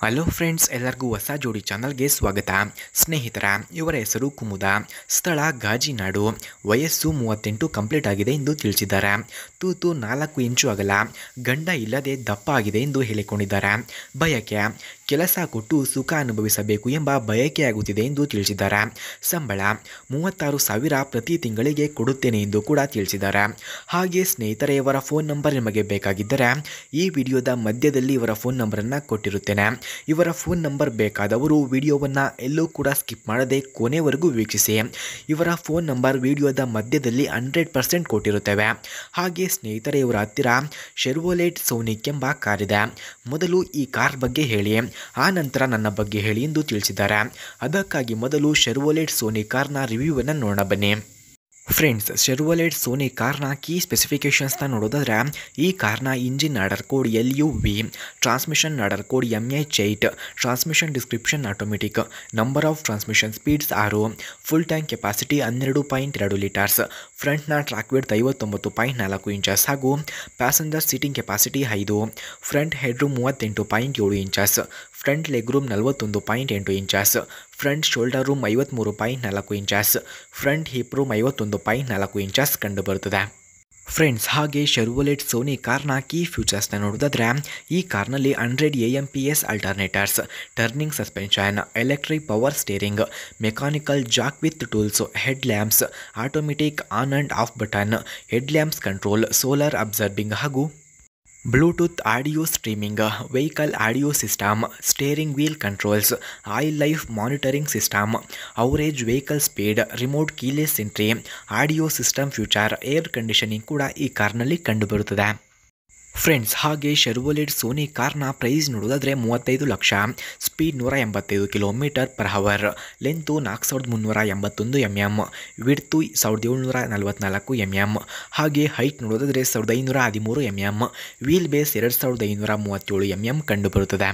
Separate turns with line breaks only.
Hello friends, ಎಲ್ಲರಿಗೂ ಹೊಸ ಜೋಡಿ ಚಾನಲ್ಗೆ ಸ್ವಾಗತ. ಸ್ನೇಹಿತರ, ಇವರ ಹೆಸರು ಕುಮುದ, ಸ್ಥಳ ಗಾಜಿನಾಡು, ವಯಸ್ಸು 38 ಕಂಪ್ಲೀಟ್ ಆಗಿದೆ ಎಂದು ತಿಳಿಸಿದ್ದಾರೆ. ತೂತು 4 ಇಂಚು ಅಗಲ, ಗಂಡ ಇಲ್ಲದೆ ದಪ್ಪ ಆಗಿದೆ ಎಂದು ಹೇಳಿಕೊಂಡಿದ್ದಾರೆ. ಬಯಕೆ ಕೆಲಸ ಕೊಟ್ಟು ಸುಖ ಅನುಭವಿಸಬೇಕು ಎಂಬ ಬಯಕೆಯಾಗುತ್ತಿದೆ ಎಂದು ತಿಳಿಸಿದ್ದಾರೆ. ಸಂಬಳ 36,000 ಪ್ರತಿ ತಿಂಗಳಿಗೆ ಕೊಡುತ್ತೇನೆ ಎಂದು ಕೂಡ ತಿಳಿಸಿದ್ದಾರೆ. ಹಾಗೆ ಸ್ನೇಹಿತರೆ, ಇವರ ಫೋನ್ ನಂಬರ್ ನಿಮಗೆ ಬೇಕಾಗಿದ್ದರೆ ಈ ವಿಡಿಯೋದ ಮಧ್ಯದಲ್ಲಿ ಇವರ ಫೋನ್ ನಂಬರನ್ನು ಕೊಟ್ಟಿರುತ್ತೇನೆ. ಇವರ ಫೋನ್ ನಂಬರ್ ಬೇಕಾದವರು ವಿಡಿಯೋವನ್ನು ಎಲ್ಲೂ ಕೂಡ ಸ್ಕಿಪ್ ಮಾಡದೆ ಕೊನೆವರೆಗೂ ವೀಕ್ಷಿಸಿ. ಇವರ ಫೋನ್ ನಂಬರ್ ವಿಡಿಯೋದ ಮಧ್ಯದಲ್ಲಿ 100% ಕೊಟ್ಟಿರುತ್ತೇವೆ. ಹಾಗೆ ಸ್ನೇಹಿತರೆ, ಇವರ ಹತ್ತಿರ ಶೆರ್ವೊಲೆಟ್ ಸೋನಿಕ್ ಎಂಬ ಕಾರ್ ಇದೆ. ಮೊದಲು ಈ ಕಾರ್ ಬಗ್ಗೆ ಹೇಳಿ, ಆ ನಂತರ ನನ್ನ ಬಗ್ಗೆ ಹೇಳಿ ಎಂದು ತಿಳಿಸಿದ್ದಾರೆ. ಅದಕ್ಕಾಗಿ ಮೊದಲು ಶೆರ್ವೊಲೆಟ್ ಸೋನಿಕ್ ಕಾರ್ನ ರಿವ್ಯೂವನ್ನು ನೋಡೋಣ ಬನ್ನಿ. ಫ್ರೆಂಡ್ಸ್, ಶೆರ್ವೊಲೆಟ್ ಸೋನಿಕ್ ಕಾರ್ನ ಕೀ ಸ್ಪೆಸಿಫಿಕೇಷನ್ಸ್ನ ನೋಡೋದಾದರೆ, ಈ ಕಾರ್ನ engine order code LUV, transmission order code MH8, transmission description automatic, number of transmission speeds 6, full tank capacity 12.2 litres, ಫ್ರಂಟ್ನ ಟ್ರ್ಯಾಕ್ ವಿಡ್ತ್ 59.4 ಇಂಚಸ್ ಹಾಗೂ passenger seating capacity 5, front headroom 38.7 inches, front leg room 41.8 inches, front shoulder room 53.4 inches, front hip room 51.4 inches ಕಂಡುಬರುತ್ತದೆ. Friends, ಹಾಗೆ Chevrolet Sonic ಕಾರ್ನ key ಫ್ಯೂಚರ್ಸ್ನ ನೋಡೋದಾದರೆ, ಈ ಕಾರ್ನಲ್ಲಿ 100 AMPS alternators, turning suspension, electric power steering, mechanical jack with tools, head lamps, automatic on and off button, head lamps control, solar absorbing ಹಾಗೂ Bluetooth audio streaming, vehicle audio system, steering wheel controls, oil life monitoring system, average vehicle speed, remote keyless entry, audio system future, air conditioning ಕೂಡ ಈ ಕಾರ್ನಲ್ಲಿ ಕಂಡುಬರುತ್ತದೆ. Friends, ಹಾಗೆ Chevrolet Sonic ಕಾರ್ನ price ನೋಡೋದಾದರೆ 35 lakh, speed 185 km/h, length 4381 mm, width 1744 mm, ಹಾಗೆ height ನೋಡೋದಾದರೆ 1513 mm, wheel base 2537 mm ಕಂಡುಬರುತ್ತದೆ.